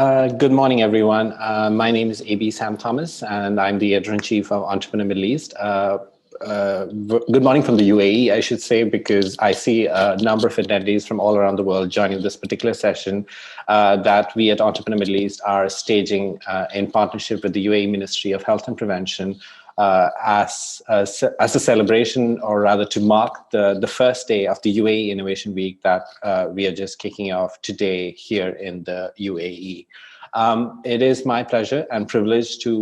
Good morning, everyone. My name is AB Sam Thomas, and I'm the editor-in-chief of Entrepreneur Middle East. Good morning from the UAE, I should say, because I see a number of attendees from all around the world joining this particular session that we at Entrepreneur Middle East are staging in partnership with the UAE Ministry of Health and Prevention as a celebration, or rather to mark the first day of the UAE Innovation Week that we are just kicking off today here in the UAE. It is my pleasure and privilege to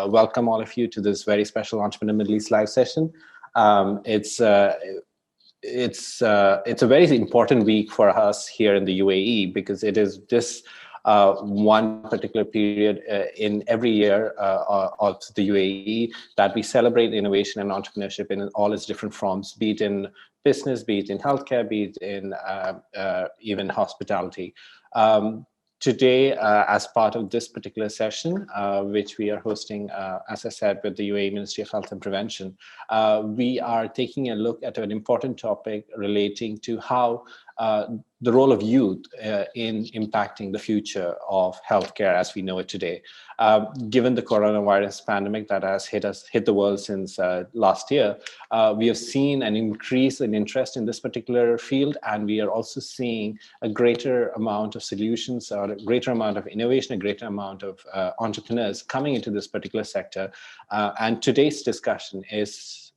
welcome all of you to this very special Entrepreneur Middle East live session. It's a very important week for us here in the UAE because it is this one particular period in every year of the UAE that we celebrate innovation and entrepreneurship in all its different forms, be it in business, be it in healthcare, be it in even hospitality. Today, as part of this particular session, which we are hosting, as I said, with the UAE Ministry of Health and Prevention, we are taking a look at an important topic relating to how the role of youth in impacting the future of healthcare as we know it today. Given the coronavirus pandemic that has hit the world since last year, we have seen an increase in interest in this particular field, and we are also seeing a greater amount of solutions, or a greater amount of innovation, a greater amount of entrepreneurs coming into this particular sector. And today's discussion is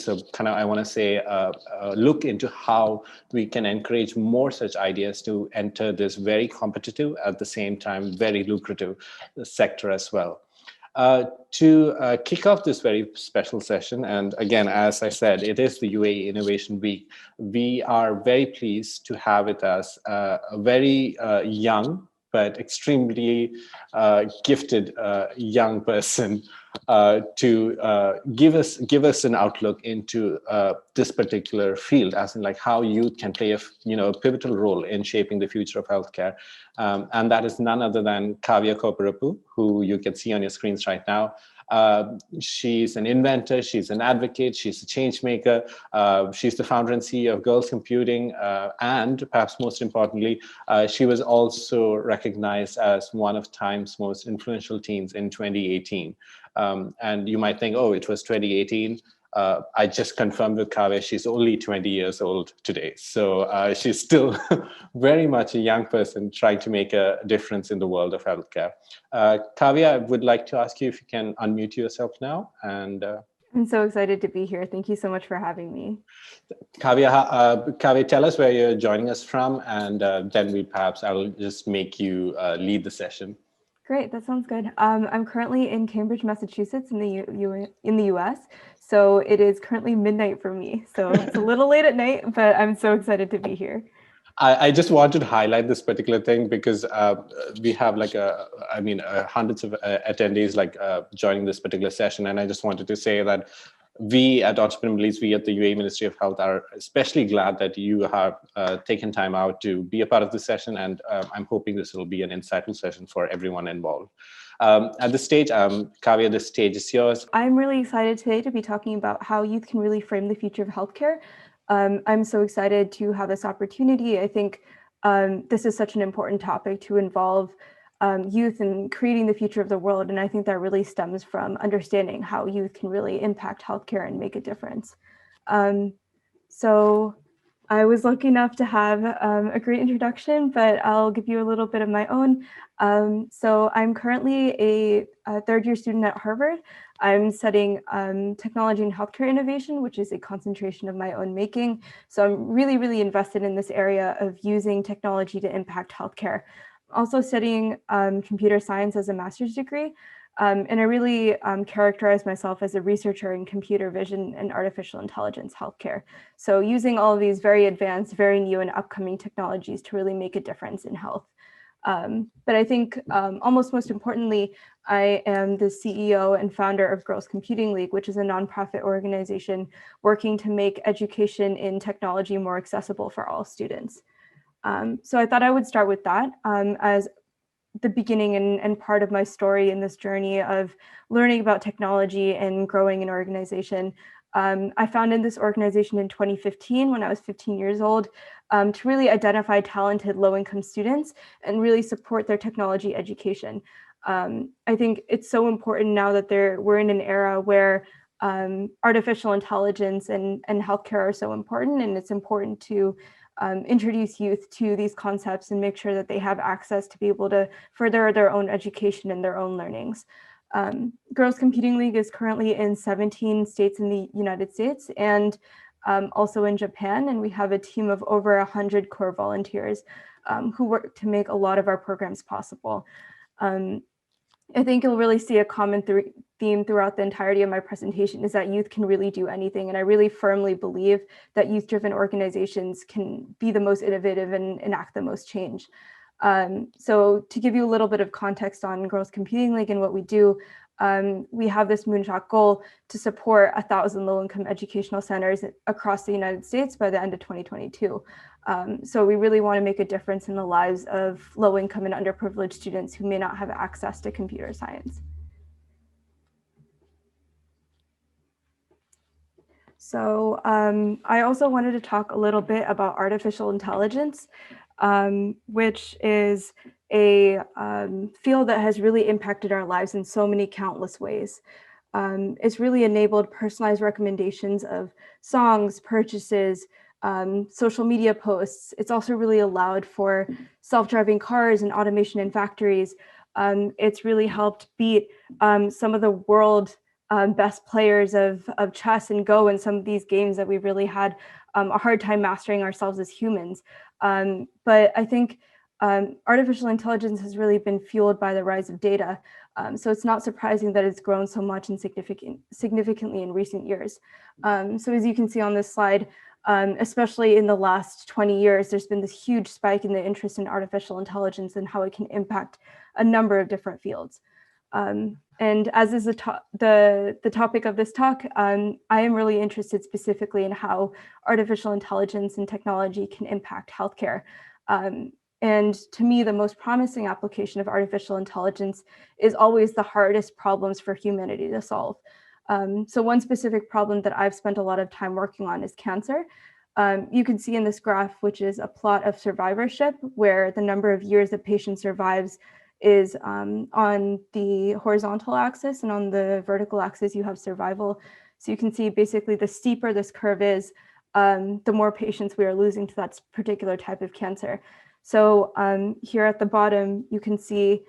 a kind of, I want to say, a look into how we can encourage more such ideas to enter this very competitive, at the same time, very lucrative sector as well. To kick off this very special session, and again, as I said, it is the UAE Innovation Week, we are very pleased to have with us a very young, but extremely gifted young person to give us an outlook into this particular field, as in like how youth can play a pivotal role in shaping the future of healthcare, and that is none other than Kavya Kopparapu, who you can see on your screens right now. She's an inventor, she's an advocate, she's a change maker, she's the founder and CEO of Girls Computing, and perhaps most importantly, she was also recognized as one of Time's most influential teens in 2018. And you might think, oh, it was 2018. I just confirmed with Kavya, she's only 20 years old today. So she's still very much a young person trying to make a difference in the world of healthcare. Kavya, I would like to ask you if you can unmute yourself now. And I'm so excited to be here. Thank you so much for having me. Kavya, tell us where you're joining us from, and then I'll just make you lead the session. Great, that sounds good. I'm currently in Cambridge, Massachusetts in the US. So it is currently midnight for me. So it's a little late at night, but I'm so excited to be here. I just wanted to highlight this particular thing because we have hundreds of attendees joining this particular session. And I just wanted to say that we at Entrepreneur Middle East, we at the UAE Ministry of Health are especially glad that you have taken time out to be a part of this session. And I'm hoping this will be an insightful session for everyone involved. At this stage, Kavya, the stage is yours. I'm really excited today to be talking about how youth can really frame the future of healthcare. I'm so excited to have this opportunity. I think this is such an important topic to involve youth in creating the future of the world. And I think that really stems from understanding how youth can really impact healthcare and make a difference. So I was lucky enough to have a great introduction, but I'll give you a little bit of my own. So I'm currently a third-year student at Harvard. I'm studying technology and healthcare innovation, which is a concentration of my own making. So I'm really, really invested in this area of using technology to impact healthcare. Also studying computer science as a master's degree. And I really characterize myself as a researcher in computer vision and artificial intelligence healthcare. So using all of these very advanced, very new and upcoming technologies to really make a difference in health. But I think almost most importantly, I am the CEO and founder of Girls Computing League, which is a nonprofit organization working to make education in technology more accessible for all students. So I thought I would start with that as the beginning and part of my story in this journey of learning about technology and growing an organization. I founded this organization in 2015 when I was 15 years old to really identify talented low-income students and really support their technology education. I think it's so important now that we're in an era where artificial intelligence and healthcare are so important, and it's important to introduce youth to these concepts and make sure that they have access to be able to further their own education and their own learnings. Girls Computing League is currently in 17 states in the United States and also in Japan, and we have a team of over 100 core volunteers who work to make a lot of our programs possible. I think you'll really see a common theme throughout the entirety of my presentation is that youth can really do anything. And I really firmly believe that youth-driven organizations can be the most innovative and enact the most change. So to give you a little bit of context on Girls Computing League and what we do, we have this moonshot goal to support 1,000 low-income educational centers across the United States by the end of 2022. So we really want to make a difference in the lives of low-income and underprivileged students who may not have access to computer science. So I also wanted to talk a little bit about artificial intelligence, which is a field that has really impacted our lives in so many countless ways. It's really enabled personalized recommendations of songs, purchases, social media posts. It's also really allowed for self-driving cars and automation in factories. It's really helped beat some of the world best players of chess and Go and some of these games that we really had a hard time mastering ourselves as humans. But I think artificial intelligence has really been fueled by the rise of data. So it's not surprising that it's grown so much and significantly in recent years. So as you can see on this slide, especially in the last 20 years, there's been this huge spike in the interest in artificial intelligence and how it can impact a number of different fields. And as is the topic of this talk, I am really interested specifically in how artificial intelligence and technology can impact healthcare. And to me, the most promising application of artificial intelligence is always the hardest problems for humanity to solve. So one specific problem that I've spent a lot of time working on is cancer. You can see in this graph, which is a plot of survivorship, where the number of years a patient survives is on the horizontal axis, and on the vertical axis, you have survival. So you can see basically the steeper this curve is, the more patients we are losing to that particular type of cancer. So here at the bottom, you can see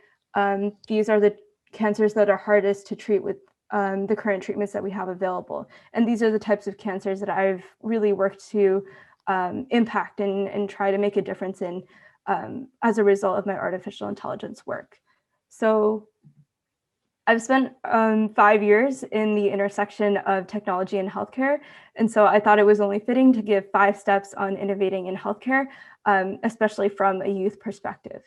these are the cancers that are hardest to treat with the current treatments that we have available. And these are the types of cancers that I've really worked to impact and try to make a difference in as a result of my artificial intelligence work. So I've spent 5 years in the intersection of technology and healthcare. And so I thought it was only fitting to give 5 steps on innovating in healthcare, especially from a youth perspective.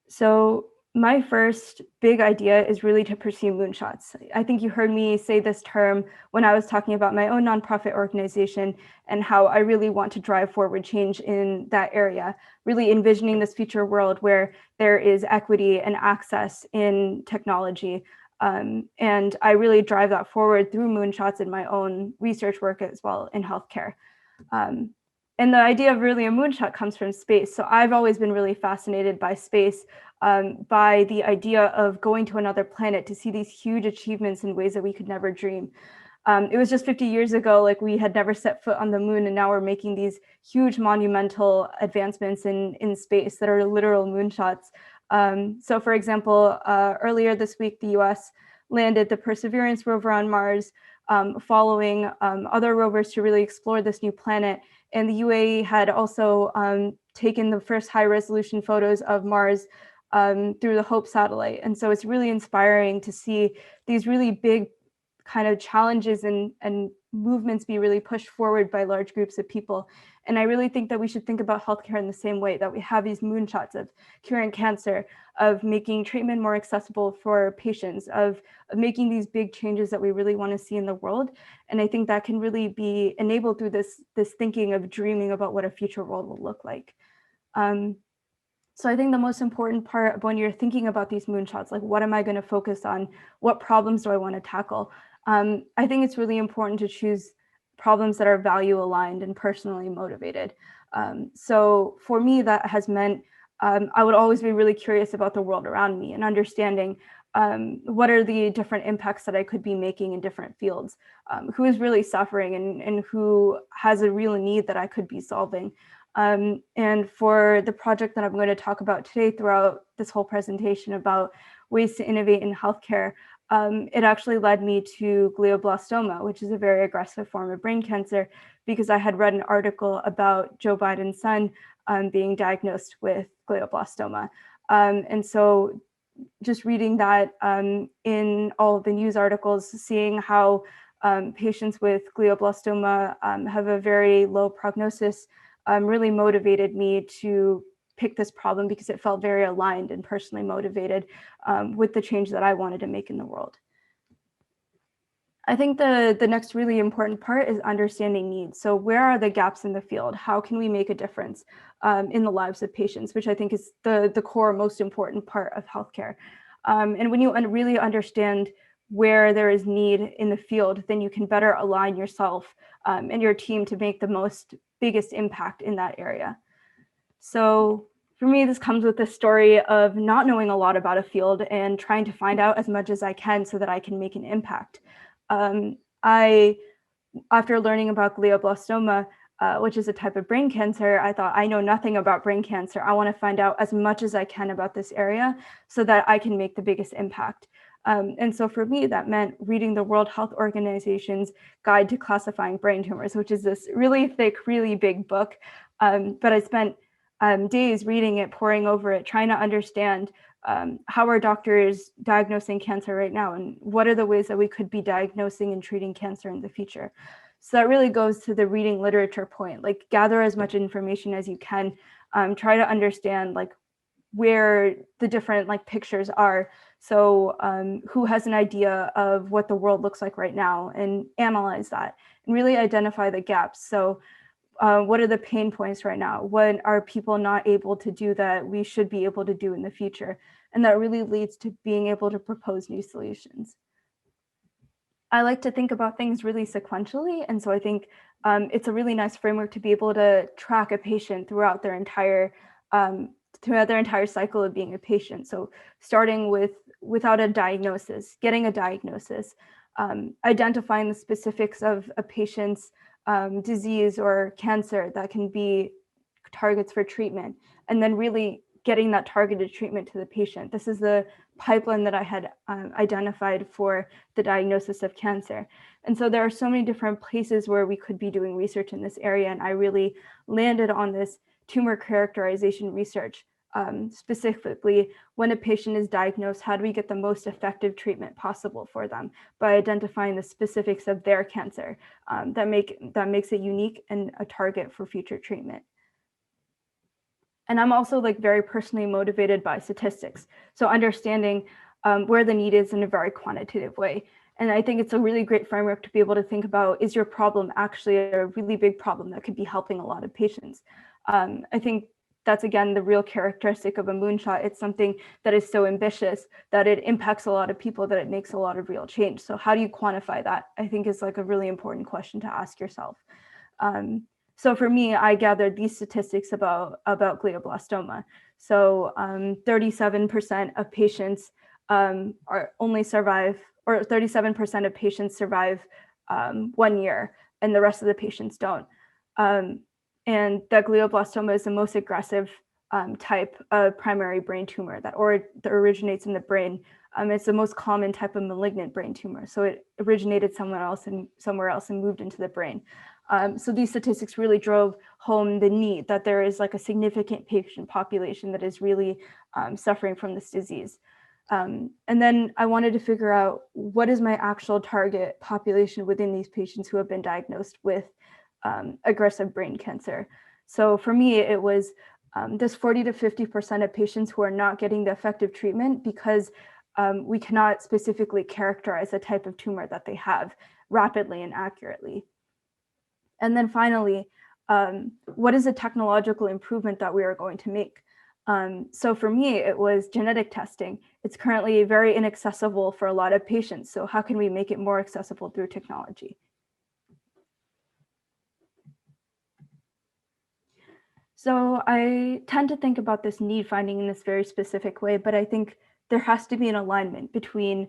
So my first big idea is really to pursue moonshots. I think you heard me say this term when I was talking about my own nonprofit organization and how I really want to drive forward change in that area, really envisioning this future world where there is equity and access in technology. And I really drive that forward through moonshots in my own research work as well in healthcare. And the idea of really a moonshot comes from space. So I've always been really fascinated by space, by the idea of going to another planet to see these huge achievements in ways that we could never dream. It was just 50 years ago, like we had never set foot on the moon, and now we're making these huge monumental advancements in space that are literal moonshots. So for example, earlier this week, the US landed the Perseverance rover on Mars, following other rovers to really explore this new planet. And the UAE had also taken the first high resolution photos of Mars through the HOPE satellite. And so it's really inspiring to see these really big kind of challenges and movements be really pushed forward by large groups of people. And I really think that we should think about healthcare in the same way, that we have these moonshots of curing cancer, of making treatment more accessible for patients, of making these big changes that we really want to see in the world. And I think that can really be enabled through this thinking of dreaming about what a future world will look like. So I think the most important part when you're thinking about these moonshots, like what am I going to focus on? What problems do I want to tackle? I think it's really important to choose problems that are value aligned and personally motivated. So for me, that has meant I would always be really curious about the world around me and understanding what are the different impacts that I could be making in different fields, who is really suffering and who has a real need that I could be solving. And for the project that I'm going to talk about today throughout this whole presentation about ways to innovate in healthcare, it actually led me to glioblastoma, which is a very aggressive form of brain cancer, because I had read an article about Joe Biden's son being diagnosed with glioblastoma. And so just reading that in all of the news articles, seeing how patients with glioblastoma have a very low prognosis really motivated me to pick this problem because it felt very aligned and personally motivated with the change that I wanted to make in the world. I think the next really important part is understanding needs. So where are the gaps in the field? How can we make a difference in the lives of patients, which I think is the core, most important part of healthcare. And when you really understand where there is need in the field, then you can better align yourself and your team to make the biggest impact in that area. So for me, this comes with the story of not knowing a lot about a field and trying to find out as much as I can so that I can make an impact. After learning about glioblastoma, which is a type of brain cancer, I thought, I know nothing about brain cancer. I want to find out as much as I can about this area so that I can make the biggest impact. And so for me, that meant reading the World Health Organization's Guide to Classifying Brain Tumors, which is this really thick, really big book. But I spent days reading it, poring over it, trying to understand how are doctors diagnosing cancer right now, and what are the ways that we could be diagnosing and treating cancer in the future. So that really goes to the reading literature point, like gather as much information as you can, try to understand like where the different like pictures are. So who has an idea of what the world looks like right now, and analyze that and really identify the gaps. So what are the pain points right now? What are people not able to do that we should be able to do in the future? And that really leads to being able to propose new solutions. I like to think about things really sequentially. And so I think it's a really nice framework to be able to track a patient throughout their entire cycle of being a patient. So starting without a diagnosis, getting a diagnosis, identifying the specifics of a patient's disease or cancer that can be targets for treatment, and then really getting that targeted treatment to the patient. This is the pipeline that I had identified for the diagnosis of cancer. And so there are so many different places where we could be doing research in this area. And I really landed on this tumor characterization research. Specifically, when a patient is diagnosed, how do we get the most effective treatment possible for them by identifying the specifics of their cancer that makes it unique and a target for future treatment. And I'm also like very personally motivated by statistics. So understanding where the need is in a very quantitative way. And I think it's a really great framework to be able to think about, is your problem actually a really big problem that could be helping a lot of patients? I think that's, again, the real characteristic of a moonshot. It's something that is so ambitious that it impacts a lot of people, that it makes a lot of real change. So how do you quantify that? I think is like a really important question to ask yourself. So for me, I gathered these statistics about glioblastoma. So 37% of patients are only survive, or 37% of patients survive 1 year, and the rest of the patients don't. And that glioblastoma is the most aggressive type of primary brain tumor that originates in the brain. It's the most common type of malignant brain tumor. So it originated somewhere else and moved into the brain. So these statistics really drove home the need that there is like a significant patient population that is really suffering from this disease. And then I wanted to figure out, what is my actual target population within these patients who have been diagnosed with aggressive brain cancer. So for me, it was this 40 to 50% of patients who are not getting the effective treatment because we cannot specifically characterize the type of tumor that they have rapidly and accurately. And then finally, what is the technological improvement that we are going to make? So for me, it was genetic testing. It's currently very inaccessible for a lot of patients. So how can we make it more accessible through technology? So I tend to think about this need finding in this very specific way, but I think there has to be an alignment between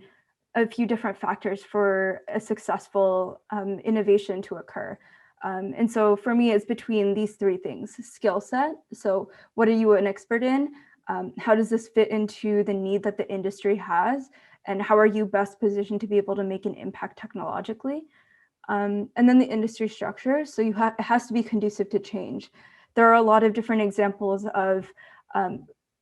a few different factors for a successful innovation to occur. And so for me, it's between these three things: skill set. So what are you an expert in? How does this fit into the need that the industry has? And how are you best positioned to be able to make an impact technologically? And then the industry structure. So it has to be conducive to change. There are a lot of different examples of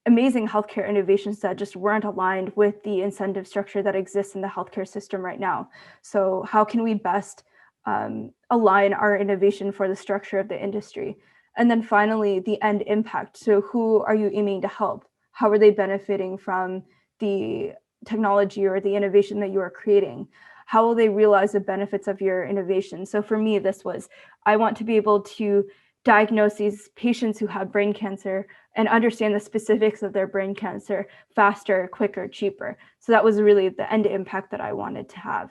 amazing healthcare innovations that just weren't aligned with the incentive structure that exists in the healthcare system right now. So how can we best align our innovation for the structure of the industry? And then finally, the end impact. So who are you aiming to help? How are they benefiting from the technology or the innovation that you are creating? How will they realize the benefits of your innovation? So for me, this was, I want to be able to diagnose these patients who have brain cancer and understand the specifics of their brain cancer faster, quicker, cheaper. So that was really the end impact that I wanted to have.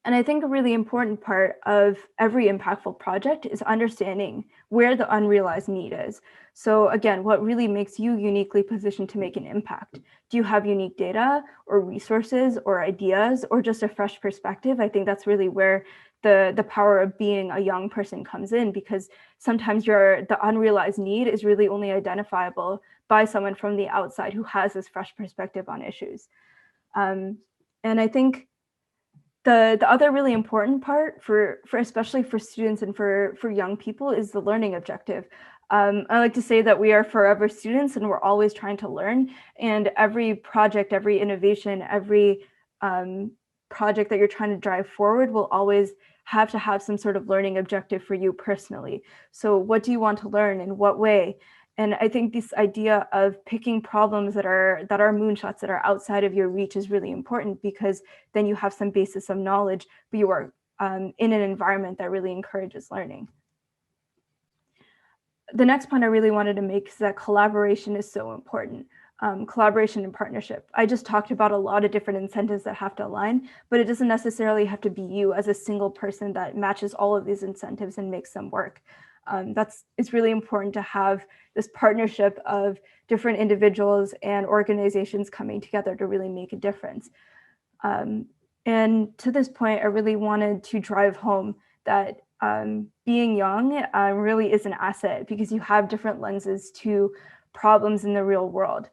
And I think a really important part of every impactful project is understanding where the unrealized need is. So again, what really makes you uniquely positioned to make an impact? Do you have unique data or resources or ideas or just a fresh perspective? I think that's really where the power of being a young person comes in, because sometimes the unrealized need is really only identifiable by someone from the outside who has this fresh perspective on issues. And I think the other really important part for especially for students and for young people is the learning objective. I like to say that we are forever students and we're always trying to learn, and every project, every innovation, every project that you're trying to drive forward will always have to have some sort of learning objective for you personally. So what do you want to learn, in what way? And I think this idea of picking problems that are moonshots, that are outside of your reach, is really important, because then you have some basis of knowledge, but you are in an environment that really encourages learning. The next point I really wanted to make is that collaboration is so important. Collaboration and partnership. I just talked about a lot of different incentives that have to align, but it doesn't necessarily have to be you as a single person that matches all of these incentives and makes them work. It's really important to have this partnership of different individuals and organizations coming together to really make a difference. And to this point, I really wanted to drive home that being young really is an asset, because you have different lenses to problems in the real world.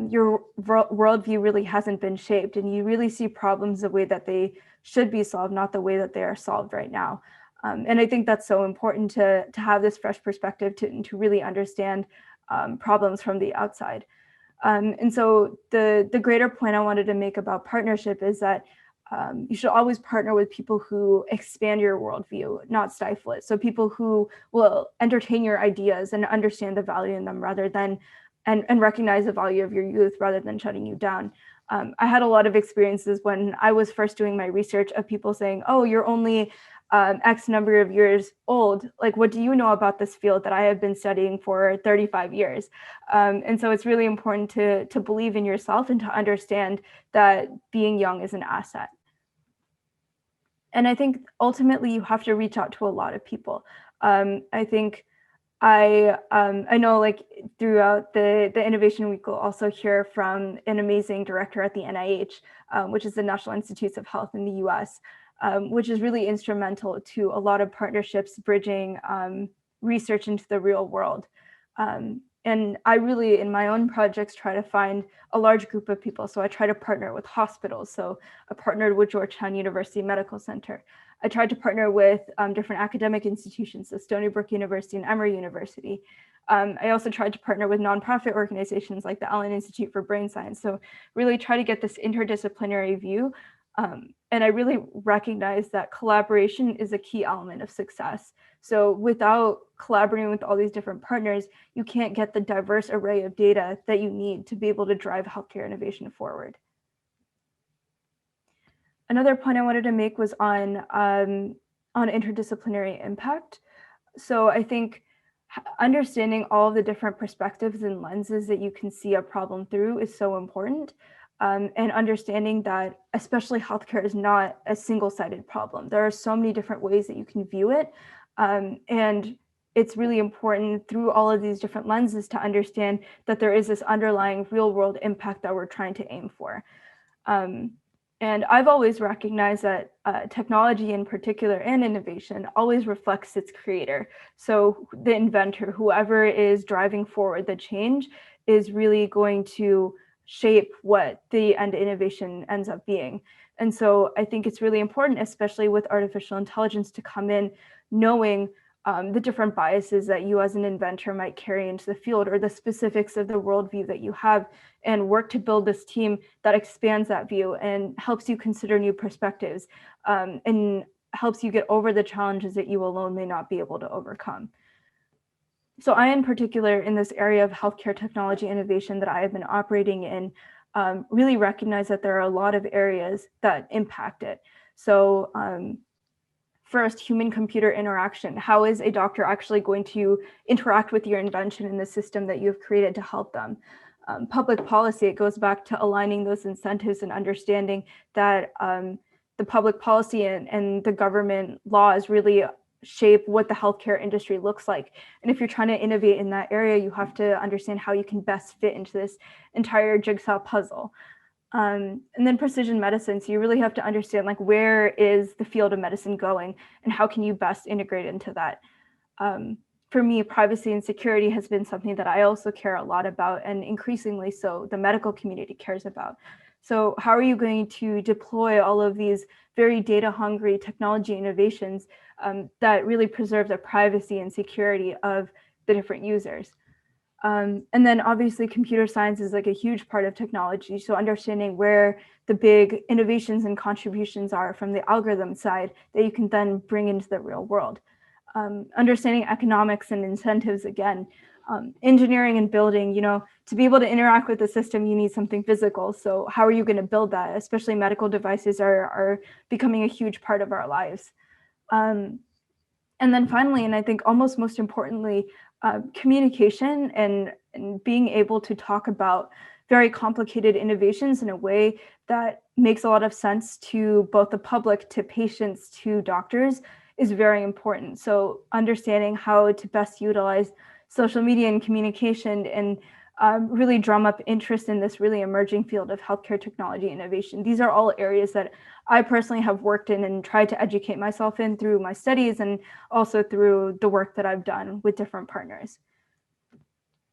Your worldview really hasn't been shaped, and you really see problems the way that they should be solved, not the way that they are solved right now. And I think that's so important to have this fresh perspective to really understand problems from the outside. And so the greater point I wanted to make about partnership is that you should always partner with people who expand your worldview, not stifle it. So people who will entertain your ideas and understand the value in them, rather than and recognize the value of your youth rather than shutting you down. I had a lot of experiences when I was first doing my research of people saying, "Oh, you're only X number of years old. Like, what do you know about this field that I have been studying for 35 years?" And so it's really important to believe in yourself and to understand that being young is an asset. And I think ultimately you have to reach out to a lot of people. I think I know, like, throughout the Innovation Week, we'll also hear from an amazing director at the NIH, which is the National Institutes of Health in the US, which is really instrumental to a lot of partnerships bridging research into the real world. And I really, in my own projects, try to find a large group of people. So I try to partner with hospitals. So I partnered with Georgetown University Medical Center. I tried to partner with different academic institutions, so Stony Brook University and Emory University. I also tried to partner with nonprofit organizations like the Allen Institute for Brain Science. So really try to get this interdisciplinary view. And I really recognize that collaboration is a key element of success. So without collaborating with all these different partners, you can't get the diverse array of data that you need to be able to drive healthcare innovation forward. Another point I wanted to make was on interdisciplinary impact. So I think understanding all of the different perspectives and lenses that you can see a problem through is so important. And understanding that especially healthcare is not a single-sided problem. There are so many different ways that you can view it. And it's really important through all of these different lenses to understand that there is this underlying real-world impact that we're trying to aim for. And I've always recognized that technology in particular and innovation always reflects its creator. So the inventor, whoever is driving forward the change, is really going to shape what the end innovation ends up being. And so I think it's really important, especially with artificial intelligence, to come in knowing the different biases that you as an inventor might carry into the field, or the specifics of the worldview that you have, and work to build this team that expands that view and helps you consider new perspectives, and helps you get over the challenges that you alone may not be able to overcome. So I, in particular, in this area of healthcare technology innovation that I have been operating in, really recognize that there are a lot of areas that impact it. So first, human-computer interaction. How is a doctor actually going to interact with your invention in the system that you've created to help them? Public policy, it goes back to aligning those incentives and understanding that the public policy and the government laws really shape what the healthcare industry looks like. And if you're trying to innovate in that area, you have to understand how you can best fit into this entire jigsaw puzzle. And then precision medicine. So you really have to understand, like, where is the field of medicine going and how can you best integrate into that? For me, privacy and security has been something that I also care a lot about, and increasingly so the medical community cares about. So how are you going to deploy all of these very data hungry technology innovations that really preserve the privacy and security of the different users? And then obviously computer science is like a huge part of technology. So understanding where the big innovations and contributions are from the algorithm side that you can then bring into the real world. Understanding economics and incentives again. Engineering and building, to be able to interact with the system, you need something physical. So how are you going to build that? Especially medical devices are becoming a huge part of our lives. And then finally, and I think almost most importantly, communication and being able to talk about very complicated innovations in a way that makes a lot of sense to both the public, to patients, to doctors is very important. So understanding how to best utilize social media and communication and really drum up interest in this really emerging field of healthcare technology innovation. These are all areas that I personally have worked in and tried to educate myself in through my studies and also through the work that I've done with different partners.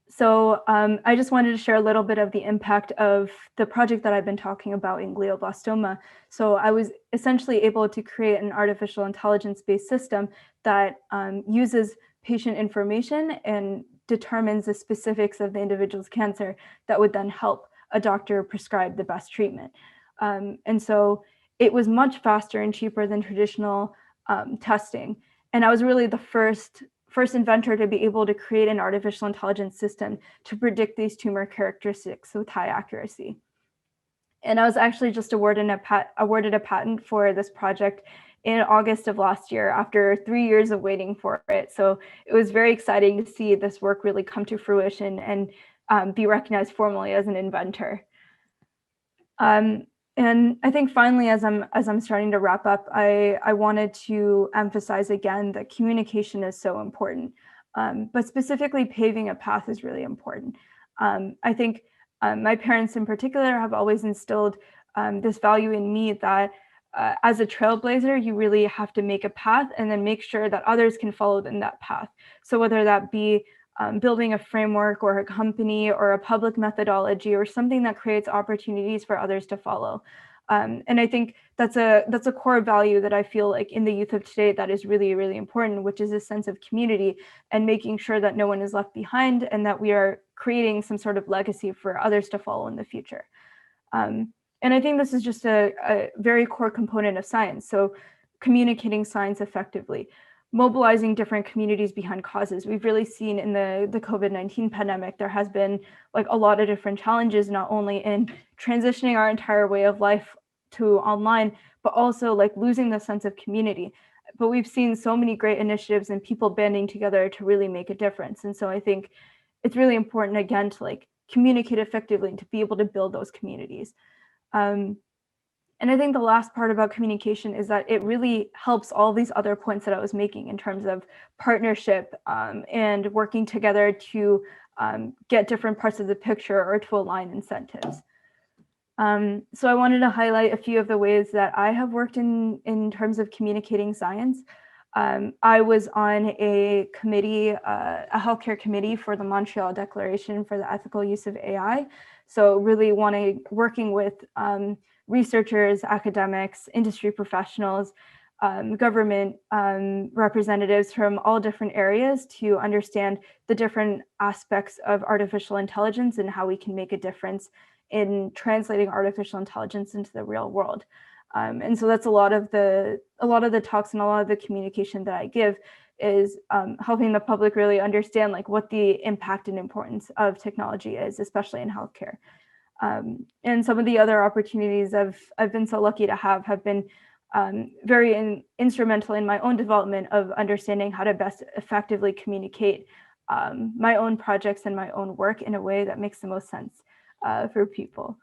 So I just wanted to share a little bit of the impact of the project that I've been talking about in glioblastoma. So I was essentially able to create an artificial intelligence-based system that uses patient information and determines the specifics of the individual's cancer that would then help a doctor prescribe the best treatment. And so it was much faster and cheaper than traditional testing. And I was really the first inventor to be able to create an artificial intelligence system to predict these tumor characteristics with high accuracy. And I was actually just awarded a patent for this project in August of last year after 3 years of waiting for it. So it was very exciting to see this work really come to fruition and be recognized formally as an inventor. And I think finally, as I'm starting to wrap up, I wanted to emphasize again that communication is so important, but specifically paving a path is really important. I think my parents in particular have always instilled this value in me that as a trailblazer, you really have to make a path and then make sure that others can follow in that path. So whether that be building a framework or a company or a public methodology or something that creates opportunities for others to follow. And I think that's a core value that I feel like in the youth of today that is really, really important, which is a sense of community and making sure that no one is left behind and that we are creating some sort of legacy for others to follow in the future. And I think this is just a very core component of science. So communicating science effectively, mobilizing different communities behind causes. We've really seen in the COVID-19 pandemic, there has been like a lot of different challenges, not only in transitioning our entire way of life to online, but also like losing the sense of community. but we've seen so many great initiatives and people banding together to really make a difference. And so I think it's really important, again, to like communicate effectively and to be able to build those communities. And I think the last part about communication is that it really helps all these other points that I was making in terms of partnership and working together to get different parts of the picture or to align incentives. So I wanted to highlight a few of the ways that I have worked in terms of communicating science. I was on a committee, a healthcare committee for the Montreal Declaration for the Ethical Use of AI. So really working with researchers, academics, industry professionals, government representatives from all different areas to understand the different aspects of artificial intelligence and how we can make a difference in translating artificial intelligence into the real world. And so that's a lot of the talks and a lot of the communication that I give is helping the public really understand like what the impact and importance of technology is, especially in healthcare. And some of the other opportunities I've been so lucky to have been very instrumental in my own development of understanding how to best effectively communicate my own projects and my own work in a way that makes the most sense for people.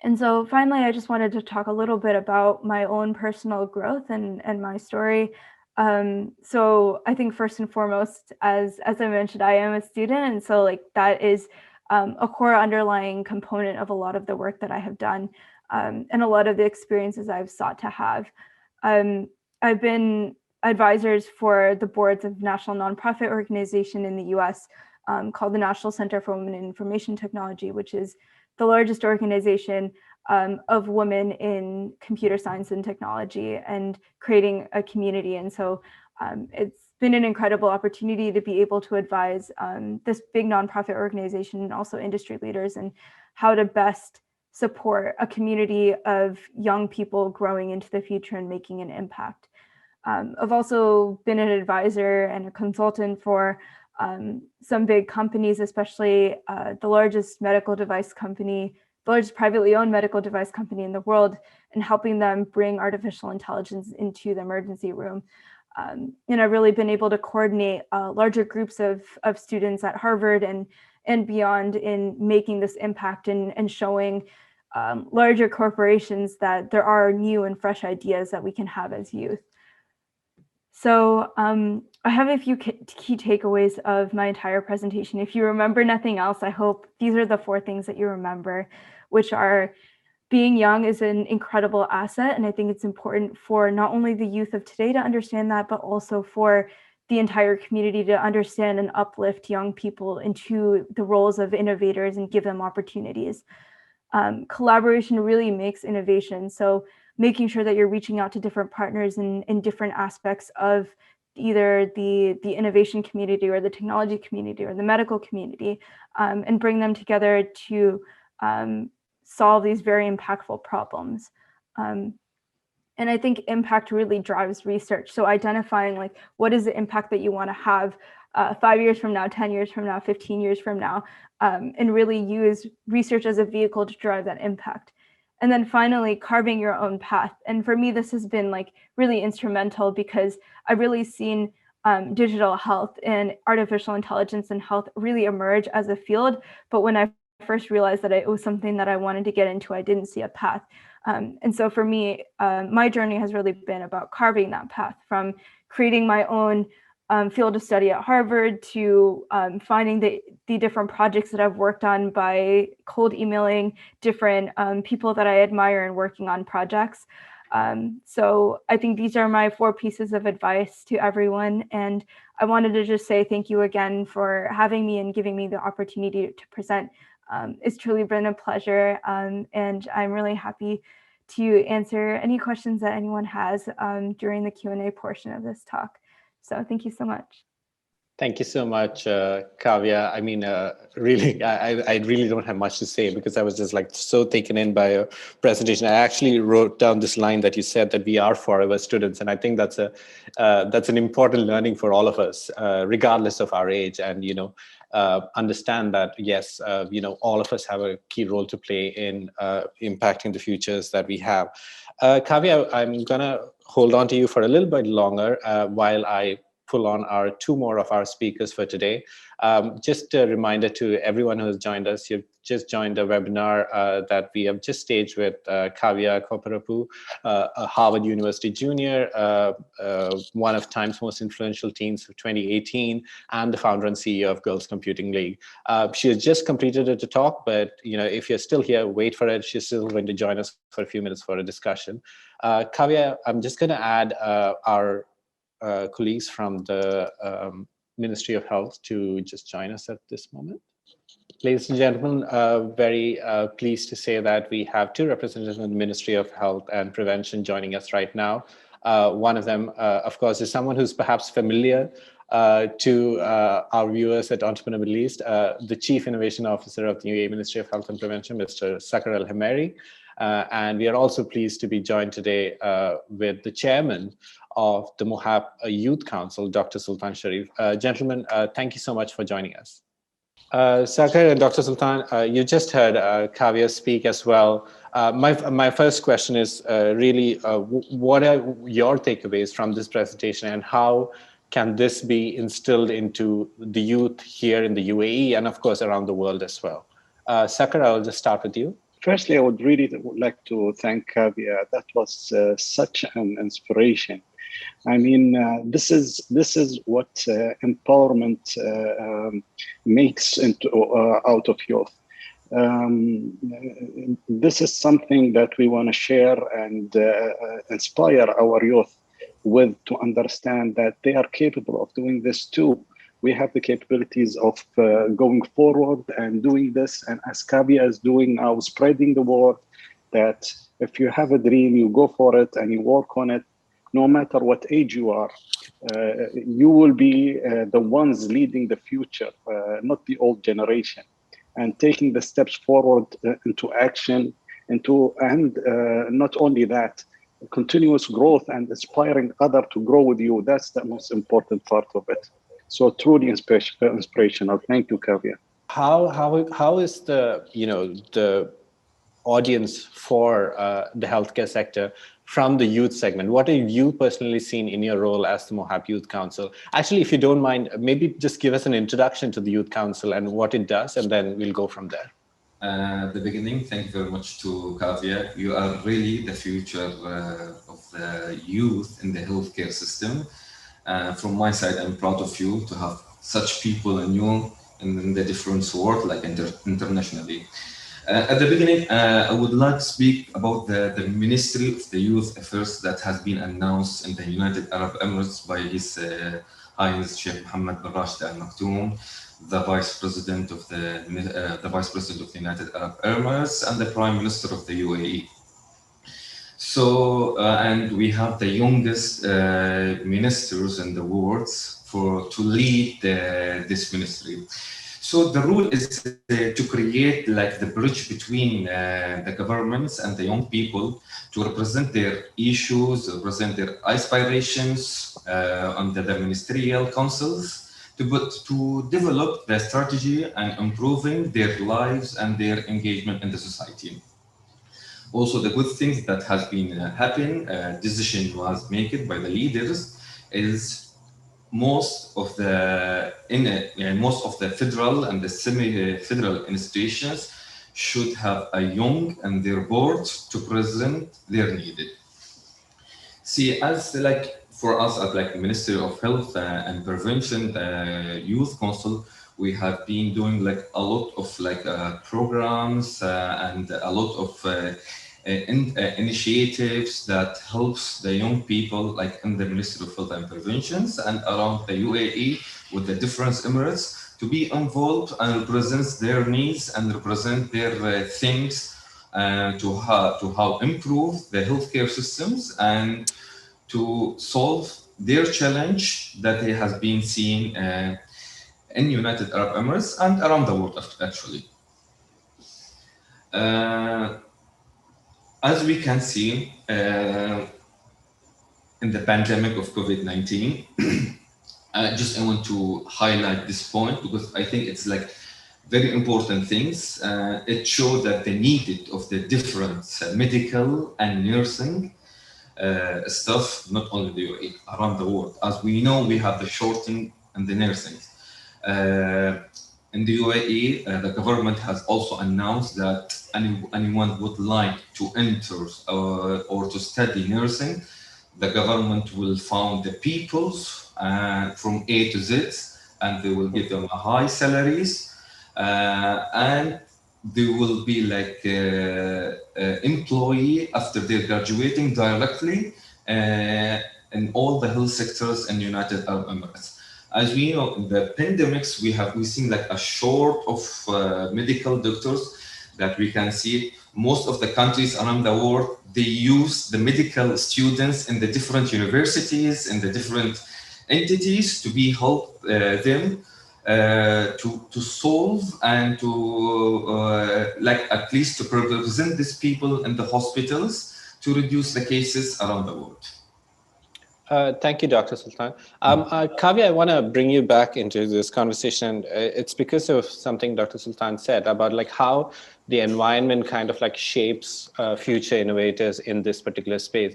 And so finally, I just wanted to talk a little bit about my own personal growth and my story. So I think first and foremost, as I mentioned, I am a student. And so like that is a core underlying component of a lot of the work that I have done and a lot of the experiences I've sought to have. I've been advisors for the boards of national nonprofit organization in the US called the National Center for Women in Information Technology, which is the largest organization of women in computer science and technology and creating a community. And so it's been an incredible opportunity to be able to advise this big nonprofit organization and also industry leaders and how to best support a community of young people growing into the future and making an impact. I've also been an advisor and a consultant for some big companies, especially the largest medical device company, the largest privately owned medical device company in the world, and helping them bring artificial intelligence into the emergency room. And I've really been able to coordinate larger groups of students at Harvard and beyond in making this impact and showing larger corporations that there are new and fresh ideas that we can have as youth. So I have a few key takeaways of my entire presentation. If you remember nothing else, I hope these are the 4 things that you remember, which are being young is an incredible asset. And I think it's important for not only the youth of today to understand that, but also for the entire community to understand and uplift young people into the roles of innovators and give them opportunities. Collaboration really makes innovation. So making sure that you're reaching out to different partners in different aspects of either the innovation community or the technology community or the medical community and bring them together to solve these very impactful problems. And I think impact really drives research. So identifying like, what is the impact that you want to have 5 years from now, 10 years from now, 15 years from now, and really use research as a vehicle to drive that impact. And then finally, carving your own path. And for me, this has been like really instrumental because I've really seen digital health and artificial intelligence and health really emerge as a field. But when I first realized that it was something that I wanted to get into, I didn't see a path. And so for me, my journey has really been about carving that path from creating my own field of study at Harvard to finding the different projects that I've worked on by cold emailing different people that I admire and working on projects. So I think these are my 4 pieces of advice to everyone. And I wanted to just say thank you again for having me and giving me the opportunity to present. It's truly been a pleasure. And I'm really happy to answer any questions that anyone has during the Q&A portion of this talk. So thank you so much. Thank you so much, Kavya. I mean, really, I really don't have much to say because I was just like so taken in by your presentation. I actually wrote down this line that you said that we are forever students, and I think that's an important learning for all of us, regardless of our age. And understand that yes, all of us have a key role to play in impacting the futures that we have. Kavya, I'm gonna hold on to you for a little bit longer while I pull on our two more of our speakers for today. Just a reminder to everyone who has joined us, you've just joined a webinar that we have just staged with Kavya Kopparapu, a Harvard University junior, one of Time's most influential teens of 2018, and the founder and CEO of Girls Computing League. She has just completed a talk, but if you're still here, wait for it. She's still going to join us for a few minutes for a discussion. Kavya, I'm just going to add our colleagues from the Ministry of Health to just join us at this moment. Ladies and gentlemen, very pleased to say that we have two representatives from the Ministry of Health and Prevention joining us right now. One of them, of course, is someone who's perhaps familiar to our viewers at Entrepreneur Middle East, the Chief Innovation Officer of the UAE Ministry of Health and Prevention, Mr. Saqr Al-Hemeiri. And we are also pleased to be joined today with the chairman of the MOHAP Youth Council, Dr. Sultan Sharif. Gentlemen, thank you so much for joining us. Saqr and Dr. Sultan, you just heard Kavya speak as well. My first question is really, what are your takeaways from this presentation, and how can this be instilled into the youth here in the UAE and, of course, around the world as well? Saqr, I'll just start with you. Firstly, I would really like to thank Kavya. That was such an inspiration. I mean, this is what empowerment makes out of youth. This is something that we want to share and inspire our youth with, to understand that they are capable of doing this too. We have the capabilities of going forward and doing this. And as Kavya is doing now, spreading the word that if you have a dream, you go for it and you work on it. No matter what age you are, you will be the ones leading the future, not the old generation, and taking the steps forward into action, and not only that, continuous growth and inspiring others to grow with you. That's the most important part of it. So truly inspirational. Thank you, Kavya. How is the audience for the healthcare sector from the youth segment? What have you personally seen in your role as the MOHAP Youth Council? Actually, if you don't mind, maybe just give us an introduction to the Youth Council and what it does, and then we'll go from there. At the beginning, thank you very much to Kavya. You are really the future of the youth in the healthcare system. From my side, I'm proud of you to have such people in you in the different world, like internationally. At the beginning, I would like to speak about the Ministry of the Youth Affairs that has been announced in the United Arab Emirates by His Highness Sheikh Mohammed bin Rashid Al Maktoum, the Vice President of the United Arab Emirates and the Prime Minister of the UAE. So, and we have the youngest ministers in the world to lead this ministry. So the rule is to create like the bridge between the governments and the young people, to represent their issues, represent their aspirations under the ministerial councils, to develop the strategy and improving their lives and their engagement in the society. Also, the good things that has been happening, decision was made by the leaders, is most of the federal and the semi-federal institutions should have a young and their board to present their needed. See, as like for us at like Ministry of Health and Prevention, the Youth Council, we have been doing like a lot of like programs and a lot of initiatives that helps the young people like in the Ministry of Health and Preventions and around the UAE with the different emirates to be involved and represent their needs and represent their things to how improve the healthcare systems and to solve their challenge that they has been seen in United Arab Emirates and around the world actually. As we can see in the pandemic of COVID-19, I want to highlight this point because I think it's like very important things. It showed that the need of the different medical and nursing stuff, not only the UAE, around the world. As we know, we have the shorting and the nursing. In the UAE, the government has also announced that anyone would like to enter or to study nursing, the government will fund the peoples from A to Z, and they will give them high salaries, and they will be like employee after they're graduating directly in all the health sectors in United Arab Emirates. As we know, in the pandemics, we've seen like a short of medical doctors that we can see. Most of the countries around the world, they use the medical students in the different universities and the different entities to be help them to solve and to like at least to represent these people in the hospitals to reduce the cases around the world. Thank you, Dr. Sultan. Kavya, I want to bring you back into this conversation. It's because of something Dr. Sultan said about like how the environment kind of like shapes future innovators in this particular space.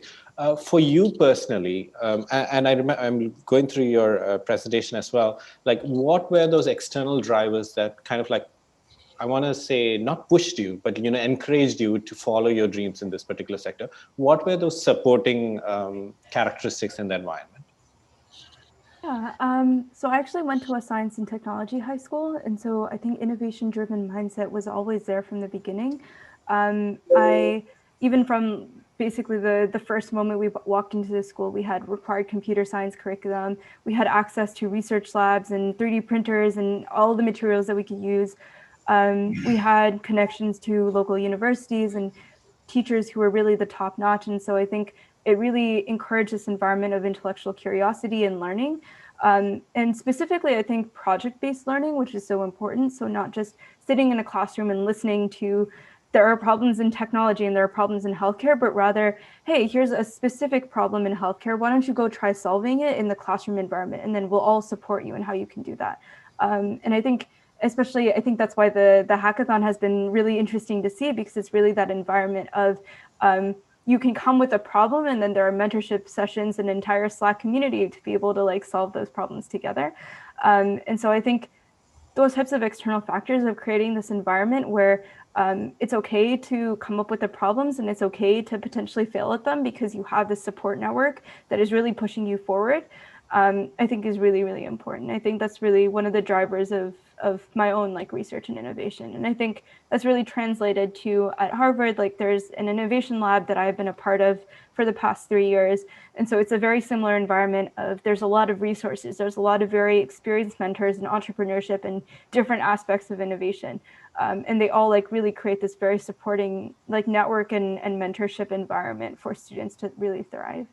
For you personally, and I remember I'm going through your presentation as well, like what were those external drivers that kind of like, I want to say not pushed you, but encouraged you to follow your dreams in this particular sector? What were those supporting characteristics in the environment? Yeah, so I actually went to a science and technology high school, and so I think innovation-driven mindset was always there from the beginning. Even from basically the first moment we walked into the school, we had required computer science curriculum. We had access to research labs and 3D printers and all the materials that we could use. We had connections to local universities and teachers who were really the top notch. And so I think it really encouraged this environment of intellectual curiosity and learning. And specifically, I think project-based learning, which is so important. So not just sitting in a classroom and listening to, there are problems in technology and there are problems in healthcare, but rather, hey, here's a specific problem in healthcare. Why don't you go try solving it in the classroom environment? And then we'll all support you in how you can do that. And I think, especially, I think that's why the hackathon has been really interesting to see, because it's really that environment of you can come with a problem and then there are mentorship sessions and entire Slack community to be able to like solve those problems together. And so I think those types of external factors of creating this environment where it's okay to come up with the problems and it's okay to potentially fail at them because you have this support network that is really pushing you forward, I think is really, really important. I think that's really one of the drivers of my own like research and innovation. And I think that's really translated to at Harvard, like there's an innovation lab that I've been a part of for the past 3 years. And so it's a very similar environment of there's a lot of resources. There's a lot of very experienced mentors in entrepreneurship and different aspects of innovation. And they all like really create this very supporting like network and mentorship environment for students to really thrive.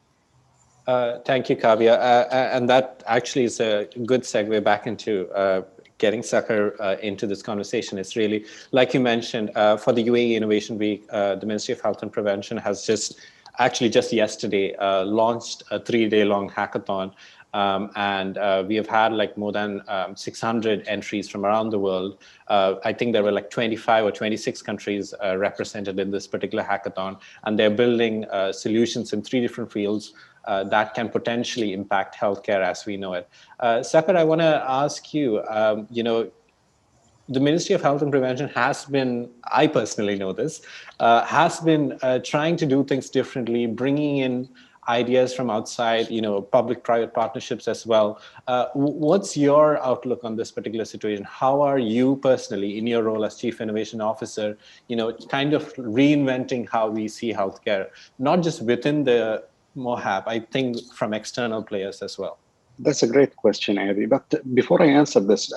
Thank you, Kavya. And that actually is a good segue back into getting Saqr into this conversation. It's really, like you mentioned, for the UAE Innovation Week, the Ministry of Health and Prevention has just yesterday launched a 3-day-long hackathon. And we have had like more than 600 entries from around the world. I think there were like 25 or 26 countries represented in this particular hackathon. And they're building solutions in 3 different fields that can potentially impact healthcare as we know it. Saqr, I want to ask you, the Ministry of Health and Prevention has been, I personally know this, has been trying to do things differently, bringing in ideas from outside, public-private partnerships as well. What's your outlook on this particular situation? How are you personally, in your role as Chief Innovation Officer, kind of reinventing how we see healthcare, not just within the MOHAP, I think from external players as well? That's a great question, Abby. But before I answer this,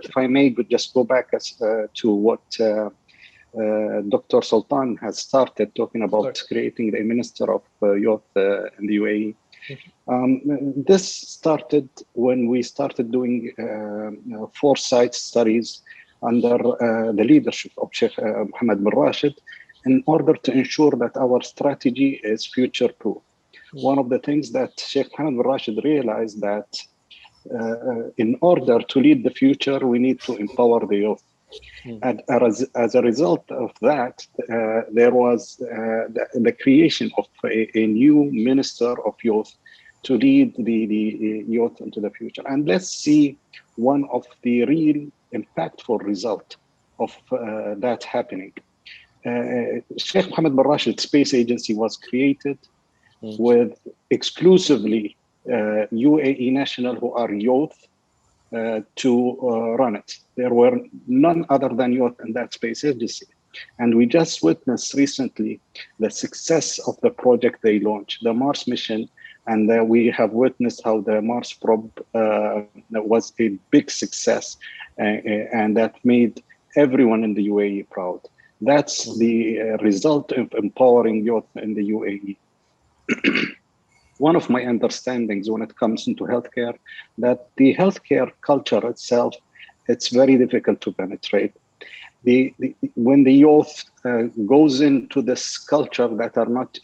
if I may just go back to what Dr. Sultan has started talking about creating the Minister of Youth in the UAE. This started when we started doing foresight studies under the leadership of Sheikh Mohammed bin Rashid in order to ensure that our strategy is future-proof. One of the things that Sheikh Mohammed bin Rashid realized that in order to lead the future, we need to empower the youth. And as a result of that, there was the creation of a new minister of youth to lead the youth into the future. And let's see one of the real impactful result of that happening. Sheikh Mohammed bin Rashid Space Agency was created with exclusively UAE national who are youth to run it. There were none other than youth in that space agency. And we just witnessed recently the success of the project they launched, the Mars mission. And we have witnessed how the Mars probe was a big success, and that made everyone in the UAE proud. That's the result of empowering youth in the UAE. One of my understandings when it comes into healthcare, that the healthcare culture itself, it's very difficult to penetrate. When the youth goes into this culture that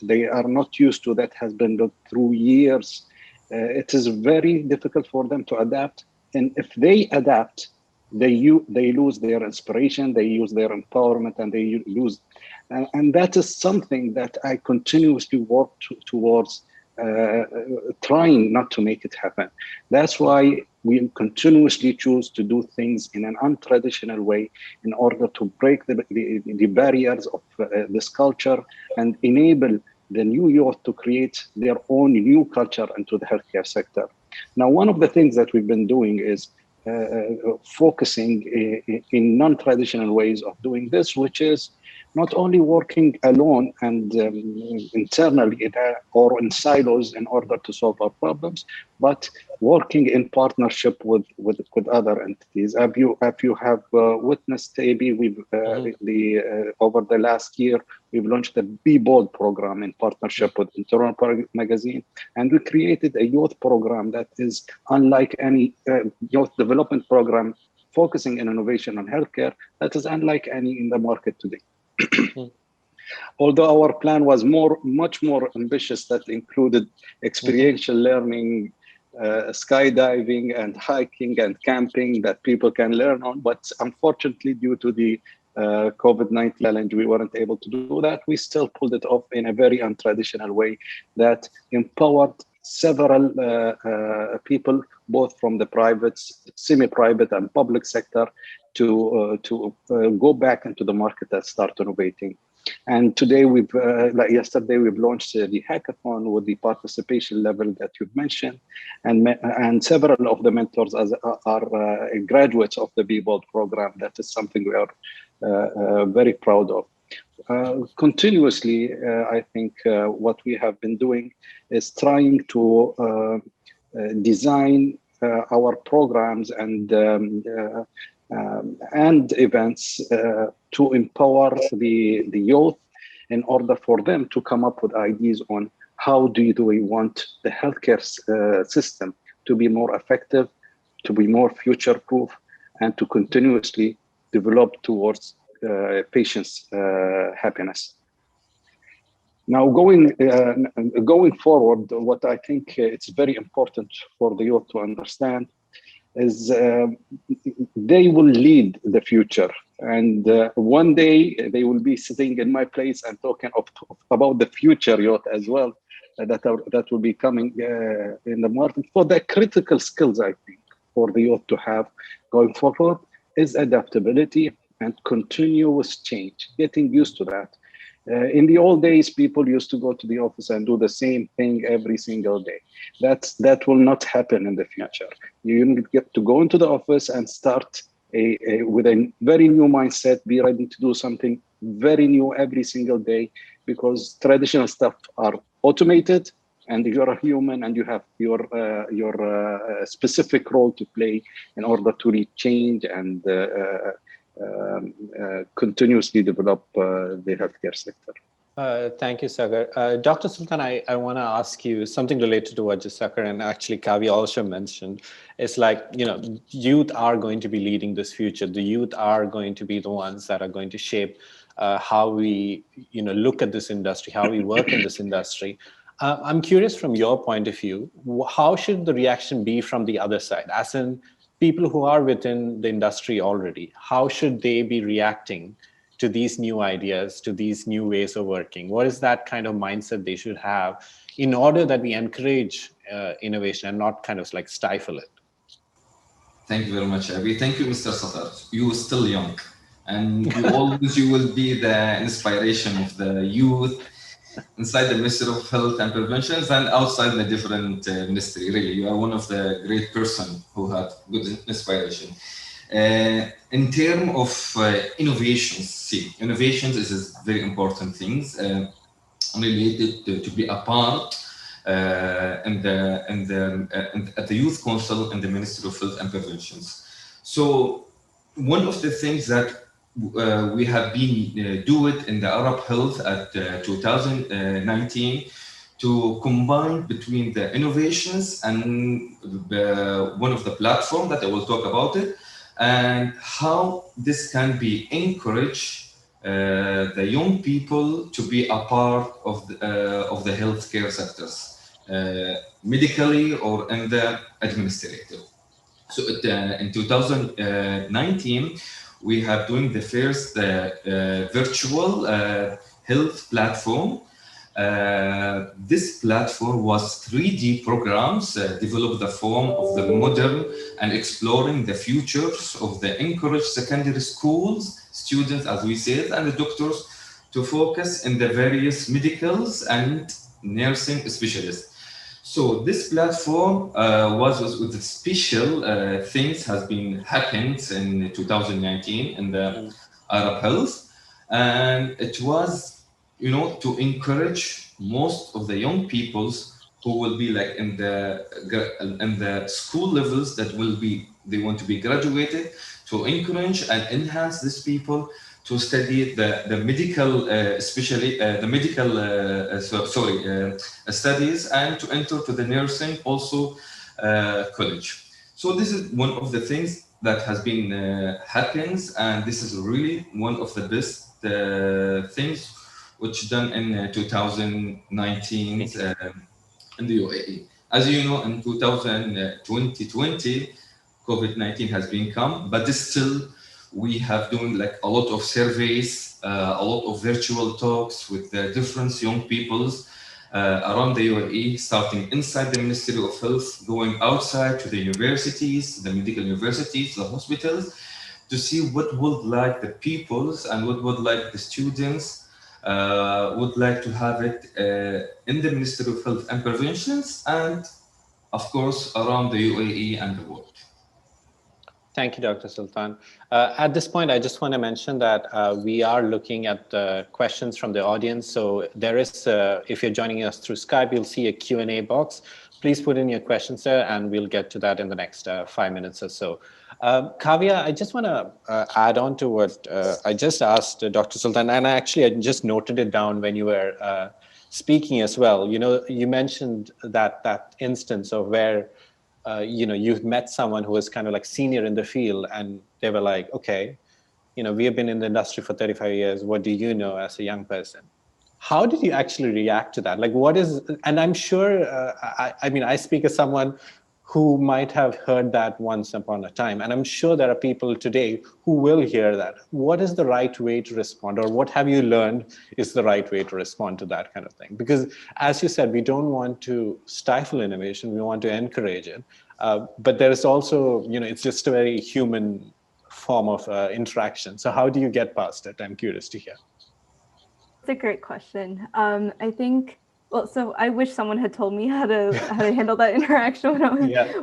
they are not used to, that has been through years, it is very difficult for them to adapt. And if they adapt, they lose their inspiration, they lose their empowerment, and they lose. And that is something that I continuously work towards. Trying not to make it happen. That's why we continuously choose to do things in an untraditional way in order to break the barriers of this culture and enable the new youth to create their own new culture into the healthcare sector. Now, one of the things that we've been doing is focusing in non-traditional ways of doing this, which is not only working alone and internally or in silos in order to solve our problems, but working in partnership with other entities. If you have witnessed, AB, we've over the last year, we've launched the Be Bold program in partnership with Interdisciplinary magazine, and we created a youth program that is unlike any youth development program focusing on innovation and healthcare, that is unlike any in the market today. Although our plan was much more ambitious, that included experiential learning, skydiving and hiking and camping that people can learn on. But unfortunately, due to the COVID-19 challenge, we weren't able to do that. We still pulled it off in a very untraditional way that empowered several people, both from the private, semi-private and public sector, to go back into the market and start innovating. And today, like yesterday, we've launched the hackathon with the participation level that you've mentioned, and several of the mentors are graduates of the Be Bold program. That is something we are very proud of. Continuously, I think what we have been doing is trying to design our programs and events to empower the youth in order for them to come up with ideas on how do we want the healthcare system to be more effective, to be more future-proof, and to continuously develop towards patients' happiness. Now, going forward, what I think it's very important for the youth to understand is they will lead the future. And one day they will be sitting in my place and talking about the future youth as well, that will be coming in the market. For the critical skills, I think, for the youth to have going forward is adaptability and continuous change, getting used to that. In the old days, people used to go to the office and do the same thing every single day. That will not happen in the future. You get to go into the office and start with a very new mindset, be ready to do something very new every single day, because traditional stuff are automated, and you're a human and you have your specific role to play in order to lead change and continuously develop the healthcare sector. Thank you, Saqr. Dr. Sultan, I want to ask you something related to what just Saqr and actually Kavya also mentioned. It's like, youth are going to be leading this future. The youth are going to be the ones that are going to shape how we, look at this industry, how we work in this industry. I'm curious from your point of view, how should the reaction be from the other side? As in, people who are within the industry already, how should they be reacting to these new ideas, to these new ways of working? What is that kind of mindset they should have in order that we encourage innovation and not kind of like stifle it? Thank you very much, Abby. Thank you, Mr. Saqr. You are still young, and you will be the inspiration of the youth inside the Ministry of Health and Prevention and outside the different ministry. Really, you are one of the great person who had good inspiration. In terms of innovations, see, innovations is a very important things related to be a part at the Youth Council and the Ministry of Health and Preventions. So one of the things that we have been do it in the Arab Health at 2019 to combine between the innovations and one of the platform that I will talk about it, and how this can be encouraged the young people to be a part of the healthcare sectors, medically or in the administrative. So in 2019, we have doing the first virtual health platform. This platform was 3D programs developed the form of the modern and exploring the futures of the encouraged secondary schools students, as we said, and the doctors to focus in the various medicals and nursing specialists. So this platform was with the special things has been happened in 2019 in the Arab Health, and it was, to encourage most of the young peoples who will be like in the school levels that they want to be graduated, to encourage and enhance these people to study the medical, especially the medical, studies, and to enter to the nursing also college. So this is one of the things that has been happens, and this is really one of the best things which done in 2019 in the UAE. As you know, in 2020, COVID-19 has been come, but still we have doing like a lot of surveys, a lot of virtual talks with the different young peoples around the UAE, starting inside the Ministry of Health, going outside to the universities, the medical universities, the hospitals, to see what would like the peoples and what would like the students would like to have it in the Ministry of Health and Preventions, and of course around the UAE and the world. Thank you, Dr. Sultan. At this point, I just want to mention that we are looking at questions from the audience. So there is, if you're joining us through Skype, you'll see a Q&A box. Please put in your questions there, and we'll get to that in the next 5 minutes or so. Kavya, I just want to add on to what I just asked Dr. Sultan, and I just noted it down when you were speaking as well. You mentioned that instance of where you've met someone who was kind of like senior in the field, and they were like, okay, we have been in the industry for 35 years. What do you know as a young person? How did you actually react to that? Like, what is, and I'm sure, I speak as someone who might have heard that once upon a time, and I'm sure there are people today who will hear that. What is the right way to respond, or what have you learned is the right way to respond to that kind of thing? Because as you said, we don't want to stifle innovation, we want to encourage it. But there is also, it's just a very human form of interaction. So how do you get past it? I'm curious to hear. It's a great question. I think, well, so I wish someone had told me how to handle that interaction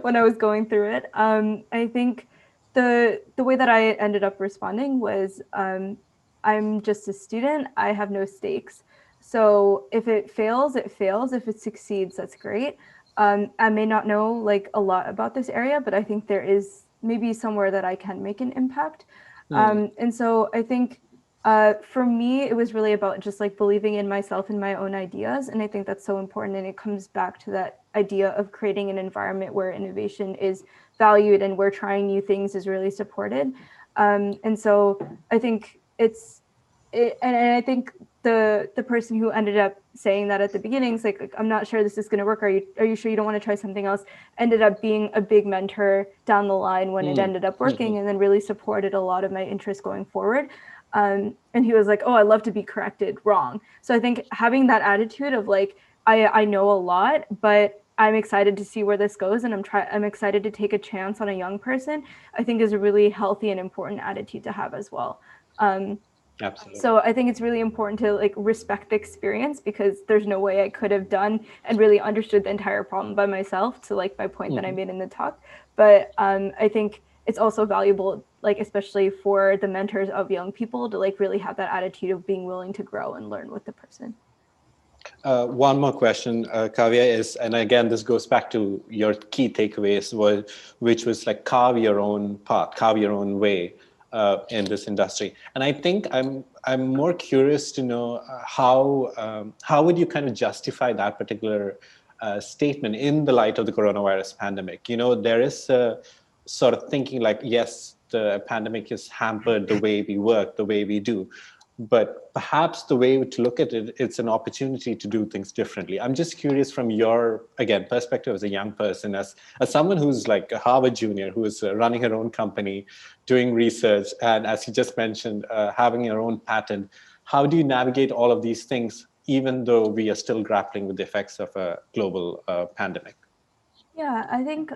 when I was going through it. I think the way that I ended up responding was, I'm just a student. I have no stakes. So if it fails, it fails. If it succeeds, that's great. I may not know like a lot about this area, but I think there is maybe somewhere that I can make an impact. And so I think for me, it was really about just like believing in myself and my own ideas. And I think that's so important. And it comes back to that idea of creating an environment where innovation is valued and where trying new things is really supported. And so I think and I think the person who ended up saying that at the beginning, is like, I'm not sure this is going to work. Are you sure you don't want to try something else? Ended up being a big mentor down the line when it ended up working, and then really supported a lot of my interests going forward. And he was like, oh, I love to be corrected wrong. So I think having that attitude of like, I know a lot, but I'm excited to see where this goes, and I'm excited to take a chance on a young person, I think is a really healthy and important attitude to have as well. Absolutely. So I think it's really important to like respect the experience, because there's no way I could have done and really understood the entire problem by myself, to like my point that I made in the talk. But I think it's also valuable, like especially for the mentors of young people, to like really have that attitude of being willing to grow and learn with the person. One more question, Kavya, is, and again, this goes back to your key takeaways, which was like carve your own path, carve your own way in this industry. And I think I'm more curious to know how would you kind of justify that particular statement in the light of the coronavirus pandemic? You know, there is a sort of thinking like, yes, the pandemic has hampered the way we work, the way we do. But perhaps the way to look at it, it's an opportunity to do things differently. I'm just curious from your, again, perspective as a young person, as someone who's like a Harvard junior, who is running her own company, doing research, and as you just mentioned, having your own patent. How do you navigate all of these things, even though we are still grappling with the effects of a global pandemic? Yeah, I think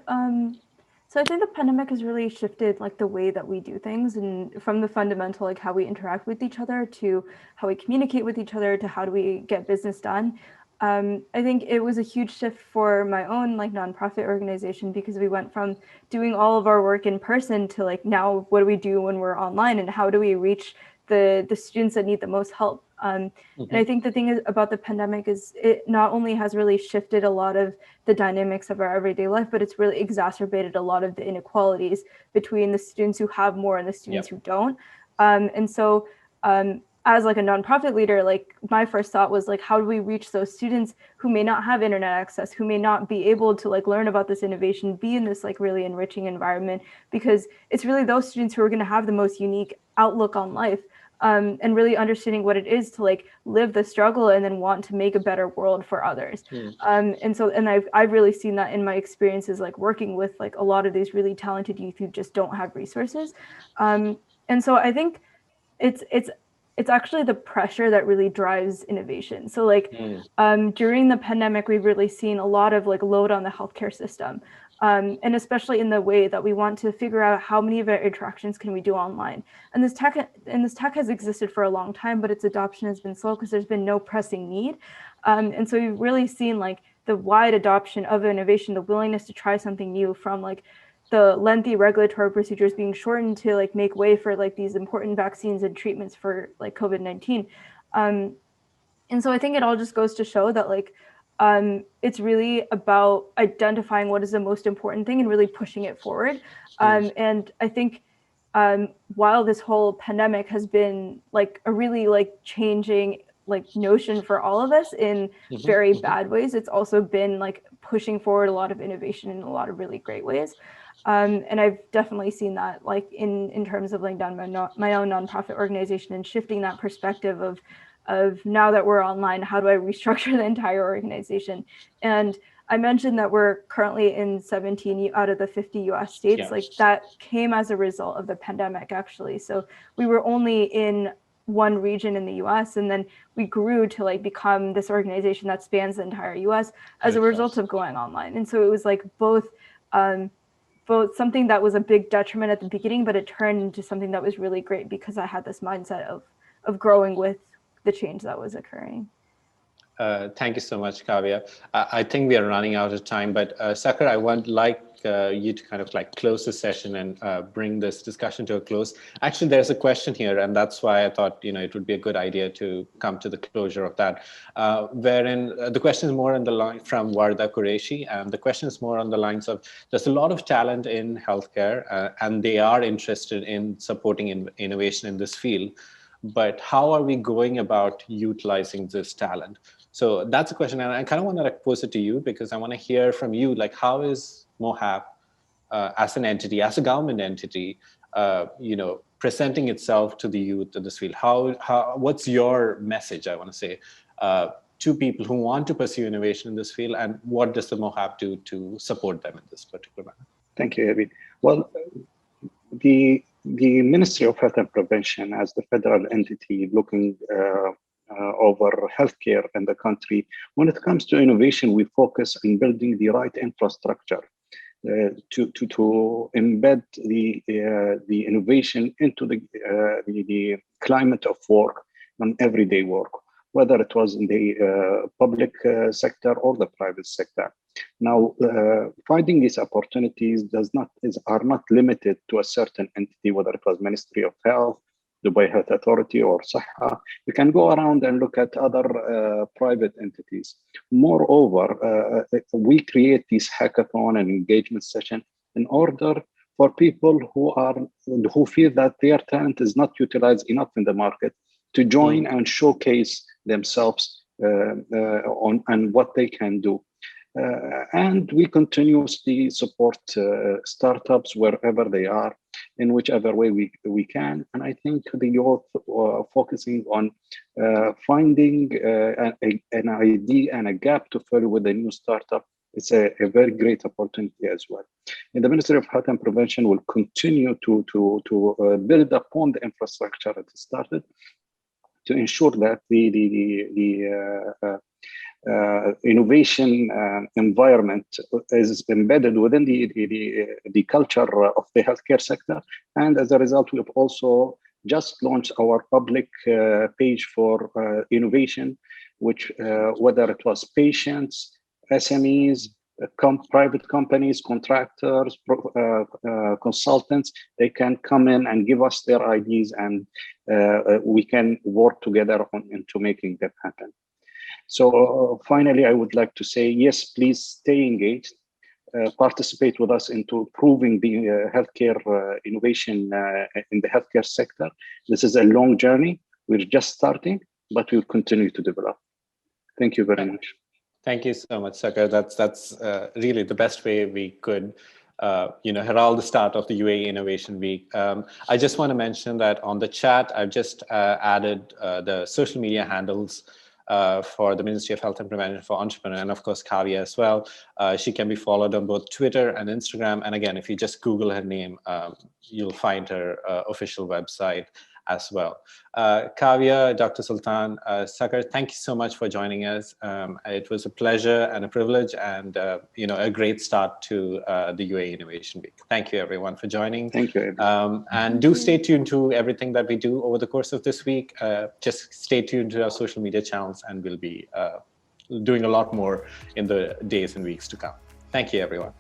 so I think the pandemic has really shifted like the way that we do things, and from the fundamental, like how we interact with each other, to how we communicate with each other, to how do we get business done. I think it was a huge shift for my own like nonprofit organization, because we went from doing all of our work in person to like, now what do we do when we're online, and how do we reach the students that need the most help. And I think the thing is about the pandemic is it not only has really shifted a lot of the dynamics of our everyday life, but it's really exacerbated a lot of the inequalities between the students who have more and the students who don't. And so as like a nonprofit leader, like my first thought was like, how do we reach those students who may not have internet access, who may not be able to like learn about this innovation, be in this like really enriching environment, because it's really those students who are going to have the most unique outlook on life. And really understanding what it is to like live the struggle and then want to make a better world for others. And I've really seen that in my experiences, like working with like a lot of these really talented youth who just don't have resources. And so I think it's actually the pressure that really drives innovation. So like during the pandemic, we've really seen a lot of like load on the healthcare system. And especially in the way that we want to figure out how many of our interactions can we do online. And this tech has existed for a long time, but its adoption has been slow because there's been no pressing need. And so we've really seen like the wide adoption of innovation, the willingness to try something new, from like the lengthy regulatory procedures being shortened to like make way for like these important vaccines and treatments for like COVID-19. And so I think it all just goes to show that like, it's really about identifying what is the most important thing and really pushing it forward. And I think while this whole pandemic has been like a really like changing like notion for all of us in very bad ways, it's also been like pushing forward a lot of innovation in a lot of really great ways. And I've definitely seen that like in terms of like done my own nonprofit organization and shifting that perspective of now that we're online, how do I restructure the entire organization? And I mentioned that we're currently in 17 out of the 50 US states. Like that came as a result of the pandemic, actually. So we were only in one region in the US, and then we grew to like become this organization that spans the entire US as a result of going online. And so it was like both something that was a big detriment at the beginning, but it turned into something that was really great because I had this mindset of growing with the change that was occurring. Thank you so much, Kavya. I think we are running out of time, but Saqr, I would like you to kind of like close the session and bring this discussion to a close. Actually, there's a question here, and that's why I thought it would be a good idea to come to the closure of that. Wherein the question is more on the line from Warda Qureshi, and the question is more on the lines of there's a lot of talent in healthcare, and they are interested in supporting innovation in this field. But how are we going about utilizing this talent? So that's a question, and I kind of want to pose it to you because I want to hear from you, like how is MOHAP as an entity, as a government entity, presenting itself to the youth of this field? What's your message, I want to say, to people who want to pursue innovation in this field, and what does the MOHAP do to support them in this particular manner? Thank you, Abid. Well, the Ministry of Health and Prevention, as the federal entity looking over healthcare in the country, when it comes to innovation, we focus on building the right infrastructure to embed the innovation into the climate of work on everyday work, whether it was in the public sector or the private sector. Now, finding these opportunities are not limited to a certain entity, whether it was Ministry of Health, Dubai Health Authority, or Saqr. You can go around and look at other private entities. Moreover, we create these hackathon and engagement session in order for people who feel that their talent is not utilized enough in the market to join and showcase themselves on what they can do. And we continuously support startups wherever they are, in whichever way we can. And I think the youth focusing on finding an idea and a gap to fill with a new startup, it's a very great opportunity as well. And the Ministry of Health and Prevention will continue to build upon the infrastructure that started to ensure that the innovation environment is embedded within the culture of the healthcare sector. And as a result, we have also just launched our public page for innovation, which whether it was patients, SMEs, private companies, contractors, consultants, they can come in and give us their ideas, and we can work together into making that happen. So finally, I would like to say, yes, please stay engaged, participate with us into improving the healthcare innovation in the healthcare sector. This is a long journey. We're just starting, but we'll continue to develop. Thank you very much. Thank you so much, Saqr. That's really the best way we could herald the start of the UAE Innovation Week. I just want to mention that on the chat, I've just added the social media handles for the Ministry of Health and Prevention for Entrepreneur, and of course Kavya as well. She can be followed on both Twitter and Instagram. And again, if you just Google her name, you'll find her official website as well. Kavya, Dr. Sultan, Saqr, thank you so much for joining us. It was a pleasure and a privilege, and a great start to the UAE Innovation Week. Thank you, everyone, for joining. Thank you. And do stay tuned to everything that we do over the course of this week. Just stay tuned to our social media channels, and we'll be doing a lot more in the days and weeks to come. Thank you, everyone.